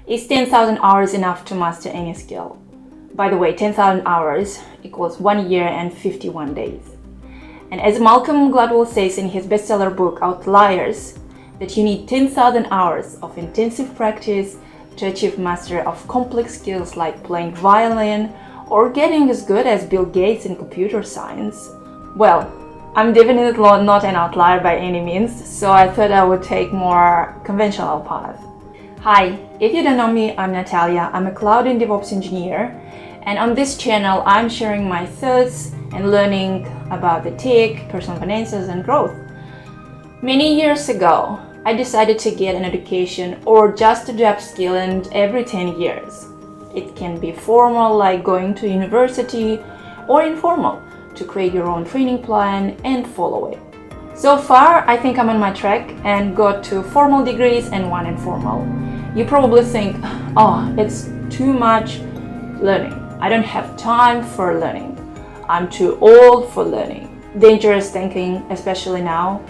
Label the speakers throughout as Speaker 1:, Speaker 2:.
Speaker 1: Is 10,000 hours enough to master any skill? By the way, 10,000 hours equals 1 year and 51 days. And as Malcolm Gladwell says in his bestseller book, Outliers, that you need 10,000 hours of intensive practice to achieve mastery of complex skills like playing violin or getting as good as Bill Gates in computer science. Well, I'm definitely not an outlier by any means, so I thought I would take more conventional path. Hi, if you don't know me, I'm Natalia. I'm a cloud and DevOps engineer, and on this channel I'm sharing my thoughts and learning about the tech, personal finances and growth. Many years ago, I decided to get an education or just to do upskilling every 10 years. It can be formal like going to university or informal to create your own training plan and follow it. So far, I think I'm on my track and got 2 formal degrees and 1 informal. You probably think, oh, it's too much learning. I don't have time for learning. I'm too old for learning. Dangerous thinking, especially now.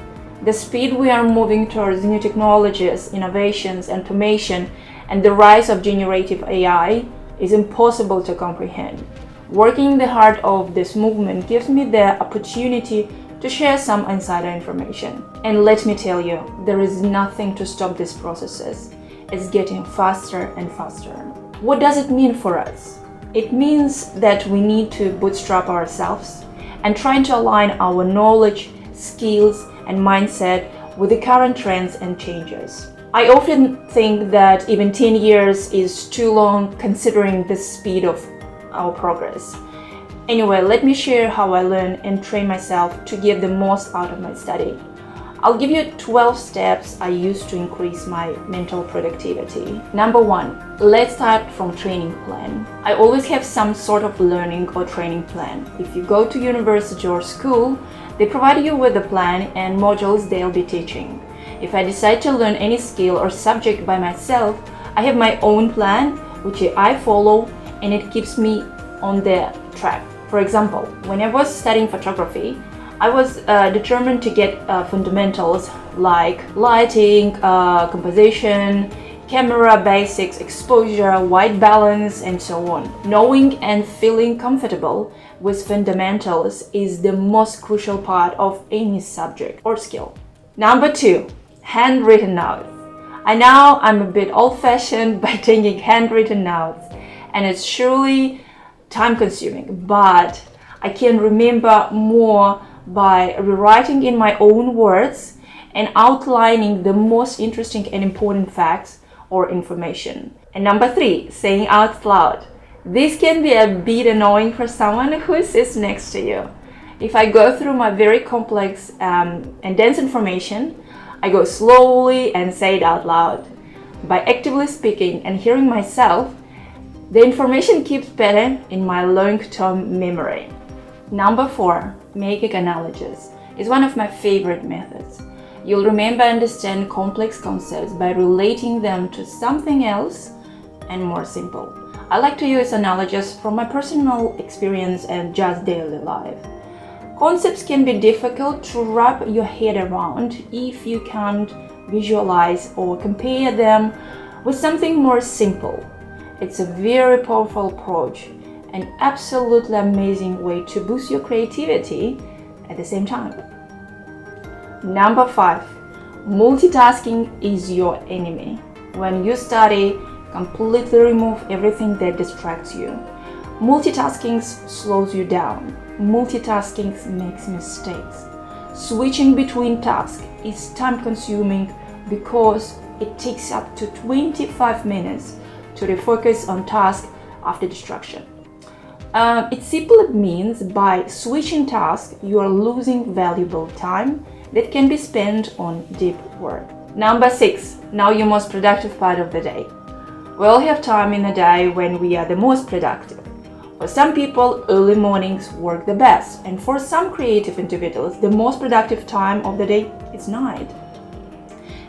Speaker 1: The speed we are moving towards new technologies, innovations, automation, and the rise of generative AI is impossible to comprehend. Working in the heart of this movement gives me the opportunity to share some insider information. And let me tell you, there is nothing to stop these processes. It's getting faster and faster. What does it mean for us? It means that we need to bootstrap ourselves and try to align our knowledge, skills, and mindset with the current trends and changes. I often think that even 10 years is too long considering the speed of our progress. Anyway, let me share how I learn and train myself to get the most out of my study. I'll give you 12 steps I use to increase my mental productivity. Number 1, let's start from training plan. I always have some sort of learning or training plan. If you go to university or school, they provide you with a plan and modules they'll be teaching. If I decide to learn any skill or subject by myself, I have my own plan, which I follow, and it keeps me on the track. For example, when I was studying photography, I was determined to get fundamentals like lighting, composition, camera basics, exposure, white balance, and so on. Knowing and feeling comfortable with fundamentals is the most crucial part of any subject or skill. Number 2, handwritten notes. I know I'm a bit old-fashioned by taking handwritten notes, and it's surely time-consuming, but I can remember more by rewriting in my own words and outlining the most interesting and important facts or information. And number 3, saying out loud. This can be a bit annoying for someone who sits next to you. If I go through my very complex and dense information, I go slowly and say it out loud. By actively speaking and hearing myself, the information keeps better in my long-term memory. Number 4, making analogies is one of my favorite methods. You'll remember and understand complex concepts by relating them to something else and more simple. I like to use analogies from my personal experience and just daily life. Concepts can be difficult to wrap your head around if you can't visualize or compare them with something more simple. It's a very powerful approach, an absolutely amazing way to boost your creativity at the same time. Number 5, multitasking is your enemy. When you study, completely remove everything that distracts you. Multitasking slows you down. Multitasking makes mistakes. Switching between tasks is time-consuming because it takes up to 25 minutes to refocus on task after distraction. It simply means by switching tasks, you are losing valuable time that can be spent on deep work. Number 6, now your most productive part of the day. We all have time in a day when we are the most productive. For some people, early mornings work the best, and for some creative individuals, the most productive time of the day is night.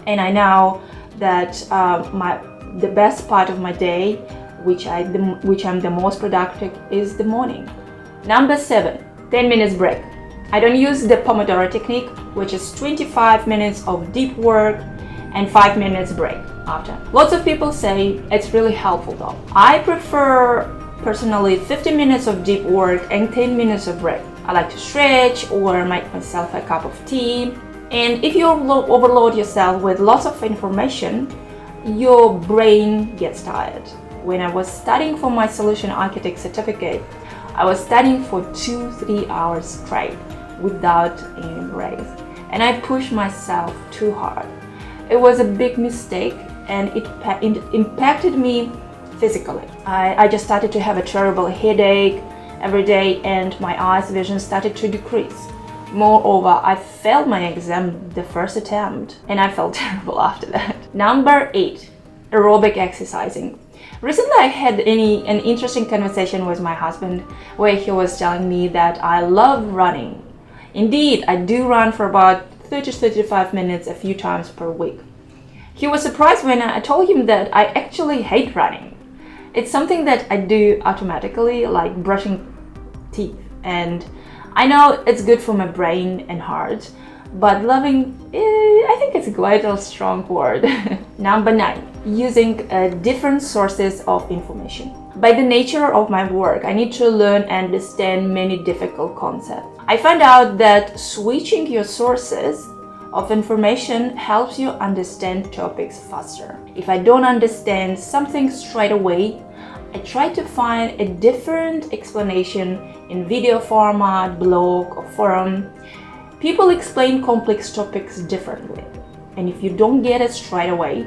Speaker 1: And I know that the best part of my day, which I'm the most productive, is the morning. Number 7, 10 minutes break. I don't use the Pomodoro technique, which is 25 minutes of deep work and 5 minutes break. after. Lots of people say it's really helpful though. I prefer personally 15 minutes of deep work and 10 minutes of break. I like to stretch or make myself a cup of tea. And if you overload yourself with lots of information, your brain gets tired. When I was studying for my solution architect certificate, I was studying for 2-3 hours straight without any breaks, and I pushed myself too hard. It was a big mistake, and it impacted me physically. I just started to have a terrible headache every day, and my eyes vision started to decrease. Moreover, I failed my exam the first attempt, and I felt terrible after that. Number 8, aerobic exercising. Recently, I had an interesting conversation with my husband where he was telling me that I love running. Indeed, I do run for about 30-35 minutes a few times per week. He was surprised when I told him that I actually hate running. It's something that I do automatically, like brushing teeth, and I know it's good for my brain and heart, but loving, I think it's quite a strong word. Number 9, using different sources of information. By the nature of my work, I need to learn and understand many difficult concepts. I found out that switching your sources of information helps you understand topics faster. If I don't understand something straight away, I try to find a different explanation in video format, blog, or forum. People explain complex topics differently, and if you don't get it straight away,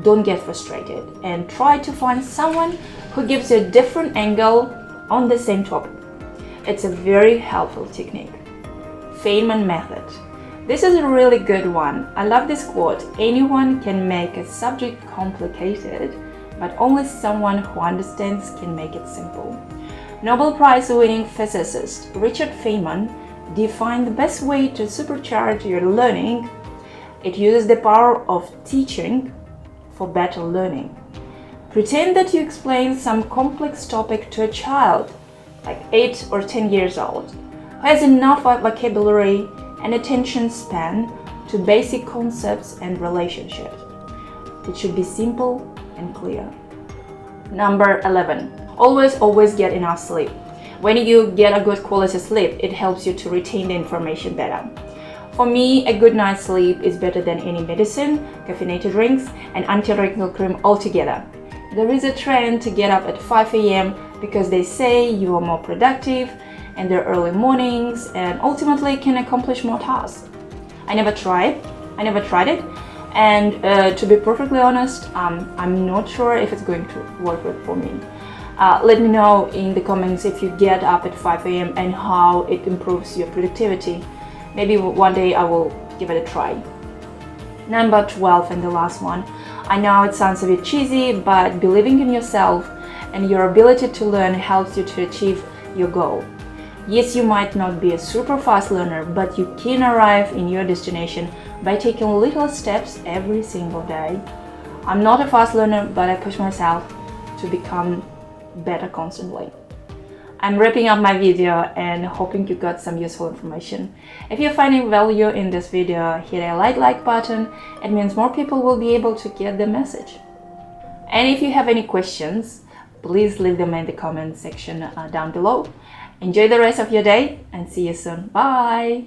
Speaker 1: don't get frustrated and try to find someone who gives you a different angle on the same topic. It's a very helpful technique. Feynman Method. This is a really good one. I love this quote: anyone can make a subject complicated, but only someone who understands can make it simple. Nobel Prize-winning physicist Richard Feynman defined the best way to supercharge your learning. It uses the power of teaching for better learning. Pretend that you explain some complex topic to a child, like 8 or 10 years old, who has enough vocabulary and attention span to basic concepts and relationships. It should be simple and clear. Number 11. Always get enough sleep. When you get a good quality sleep, it helps you to retain the information better. For me, a good night's sleep is better than any medicine, caffeinated drinks, and anti-wrinkle cream altogether. There is a trend to get up at 5 a.m. because they say you are more productive and their early mornings and ultimately can accomplish more tasks. I never tried it, and to be perfectly honest, I'm not sure if it's going to work for me. Let me know in the comments if you get up at 5 a.m. and how it improves your productivity. Maybe one day I will give it a try. Number 12 and the last one. I know it sounds a bit cheesy, but believing in yourself and your ability to learn helps you to achieve your goal. Yes, you might not be a super fast learner, but you can arrive in your destination by taking little steps every single day. I'm not a fast learner, but I push myself to become better constantly. I'm wrapping up my video and hoping you got some useful information. If you're finding value in this video, hit a like button. It means more people will be able to get the message. And if you have any questions, please leave them in the comment section down below. Enjoy the rest of your day and see you soon. Bye!